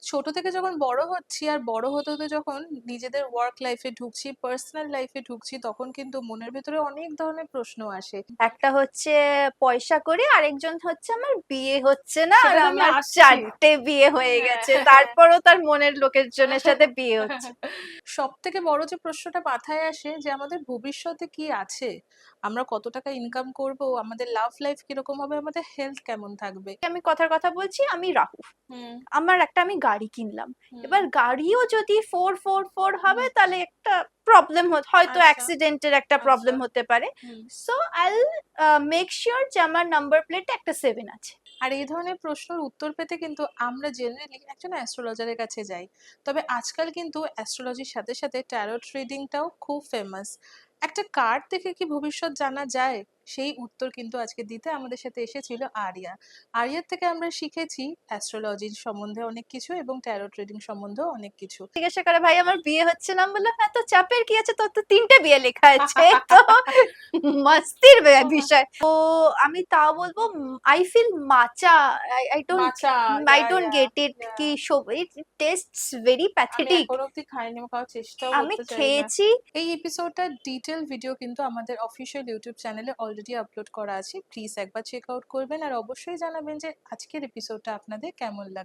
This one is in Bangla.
ছোট থেকে যখন বড় হচ্ছি আর বড় হতে হতে যখন নিজেদের ওয়ার্ক লাইফে ঢুকছি, পার্সোনাল লাইফে ঢুকছি, তখন কিন্তু মনের ভিতরে অনেক ধরনের প্রশ্ন আসে। একটা হচ্ছে পয়সা করি, আরেকজন হচ্ছে আমার বিয়ে হচ্ছে না, আর সেটাতে আমি আমার আসছি। 4টে বিয়ে হয়ে গেছে, হ্যাঁ। তারপরও তার মনের লোকের সাথে বিয়ে হচ্ছে। সব থেকে বড় যে প্রশ্নটা মাথায় আসে যে আমাদের ভবিষ্যতে কি আছে, আমরা কত টাকা ইনকাম করব, আমাদের লাভ লাইফ কিরকম হবে, আমাদের হেলথ কেমন থাকবে। আমি কথার কথা বলছি, আমি রাহু, হুম। আমি গাড়ি কিনলাম, হুম। এবার গাড়িও যদি 444 হবে হুম। তাহলে একটা প্রবলেম হয়তো আচ্ছা। অ্যাক্সিডেন্টের একটা আচ্ছা। প্রবলেম হতে পারে। হুম। সো আই মেক শিওর যে আমার নাম্বার প্লেটে একটা 7 আছে। আর এই ধরনের প্রশ্নের উত্তর পেতে কিন্তু আমরা জেনারেলি একজন অ্যাস্ট্রোলজারের কাছে যাই। তবে আজকাল কিন্তু অ্যাস্ট্রোলজির সাথে সাথে ট্যারোট রিডিংটাও খুব ফেমাস। একটা কার্ড দেখে কি ভবিষ্যৎ জানা যায়? সেই উত্তর কিন্তু আজকে দিতে আমাদের সাথে এসেছিল আরিয়া। আরিয়ার থেকে আমরা শিখেছি অ্যাস্ট্রোলজির সম্বন্ধে অনেক কিছু এবং ট্যারোট রিডিং সম্বন্ধেও অনেক কিছু। জিজ্ঞাসা করে, ভাই আমার বিয়ে হচ্ছে না, আমি বললাম হ্যাঁ তো চাপের কি আছে, তোর তো 3টে বিয়ে লেখা আছে, তো মস্তির বিষয়। তো আমি তাও বলবো, I feel matcha, I don't matcha. I yeah don't yeah get it, yeah. কি সব ইট টেস্টস ভেরি আমি প্যাথেটিক। এখনো অব্দি খাইনি, আমি খাওয়ার চেষ্টাও আমি করতে চাই না। খেয়েছি। এই এপিসোডটার ডিটেল ভিডিও কিন্তু আমাদের অফিসিয়াল ইউটিউব চ্যানেলে অলরেডি আপলোড করা আছে, প্লিজ একবার চেক আউট করবেন আর অবশ্যই জানাবেন যে আজকের এপিসোডটা আপনাদের কেমন লাগে।